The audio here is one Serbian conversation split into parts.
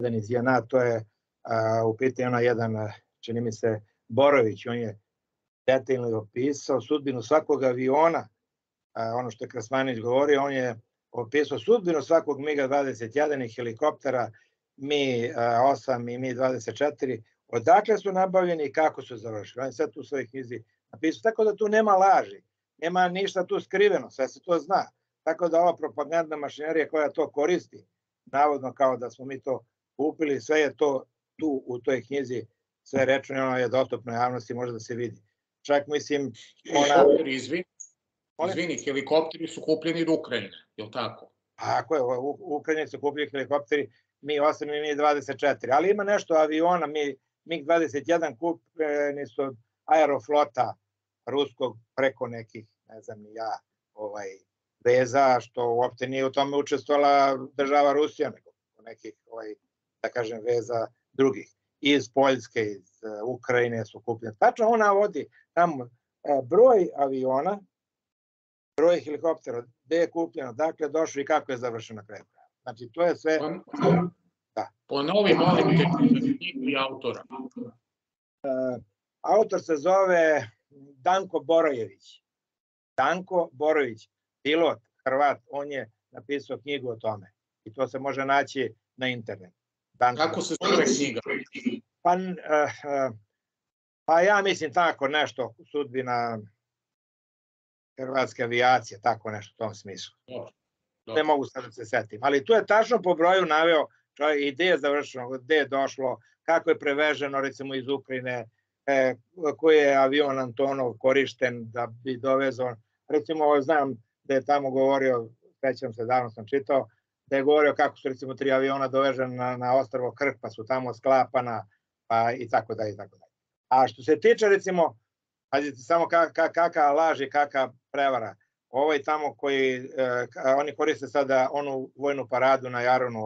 iz JNA, to je u pitanju jedan, čini mi se, Borović, on je detaljno opisao sudbinu svakog aviona, ono što je Krasmanić govorio, on je opisao sudbinu svakog MiG-21 i helikoptera, Mi-8 i Mi-24, odakle su nabavljeni i kako su završili. On je sve tu u svojoj knjizi napisao, tako da tu nema laži, nema ništa tu skriveno, sve se to zna. Tako da ova propagandna mašinerija koja to koristi, navodno kao da smo mi to kupili, sve je to tu u toj knjizi, sve rečeno, ono je dostupno javnosti, može da se vidi. Čak mislim... Izvini, helikopteri su kupljeni od Ukrajine, je li tako? Tako je, u Ukrajini su kupljeni helikopteri Mi-8 i Mi-24, ali ima nešto aviona, MiG-21 kupljeni su od Aeroflota ruskog preko nekih, ne znam ni ja, veza, što uopšte nije u tome učestvovala država Rusija, nego nekih, da kažem, veza drugih. Iz Poljske, iz Ukrajine su kupljeni. Tačno ona vodi tamo broj aviona, broj helikoptera, gde je kupljeno, dakle došlo i kako je završeno na kraju. Znači, to je sve... Ponovi, molim te, knjigu i autora. Autor se zove Danko Borojević. Danko Borojević, pilot, Hrvat, on je napisao knjigu o tome. I to se može naći na internetu. Kako se zove knjiga? Pa ja mislim tako nešto, sudbina hrvatske avijacije, tako nešto u tom smislu. Ne mogu sad da se setim. Ali tu je tačno po broju naveo i gde je završeno, gde je došlo, kako je preveženo recimo iz Ukrajine, koji je avion Antonov korišten da bi dovezao. Recimo znam da je tamo govorio, sećam se, davno sam čitao, da je govorio kako su recimo 3 aviona dovežena na ostrvo Krk, pa su tamo sklapana, pa i tako dalje, i tako dalje. A što se tiče recimo, pazite samo kakva laž i kakva prevara, tamo koji, oni koriste sada onu vojnu paradu na Jarunu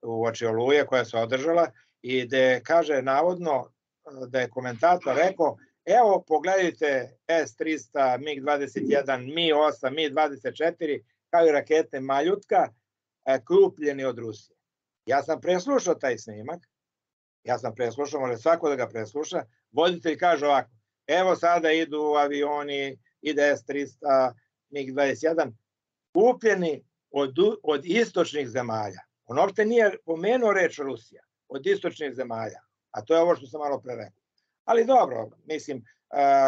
u oči Oluje koja se održala i gde kaže navodno da je komentator rekao, evo pogledajte S-300, MiG-21, Mi-8, Mi-24, kao i rakete Maljutka, kupljeni od Rusije. Ja sam preslušao taj snimak, može svako da ga presluša, voditelj kaže ovako, evo sada idu avioni, ide S-300, MiG-21, kupljeni od istočnih zemalja. On uopšte nije pomenuo reč Rusija, od istočnih zemalja, a to je ovo što sam malo pre rekao. Ali dobro, mislim,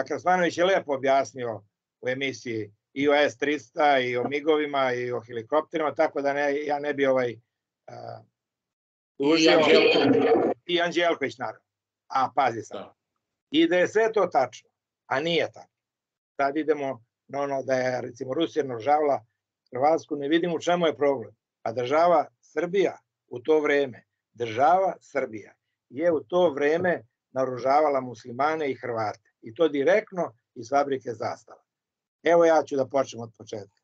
Krasmanović je lepo objasnio u emisiji i o S-300, i o MiG-ovima, i o helikopterima, tako da ja ne bi I Anđelković, naravno. A, pazi sad. I da je sve to tačno, a nije tako. Sad idemo na ono da je, recimo, Rusija naružavala Hrvatsku, ne vidimo u čemu je problem. A država Srbija u to vreme, je u to vreme naružavala muslimane i Hrvate. I to direktno iz fabrike Zastava. Evo ja ću da počnem od početka.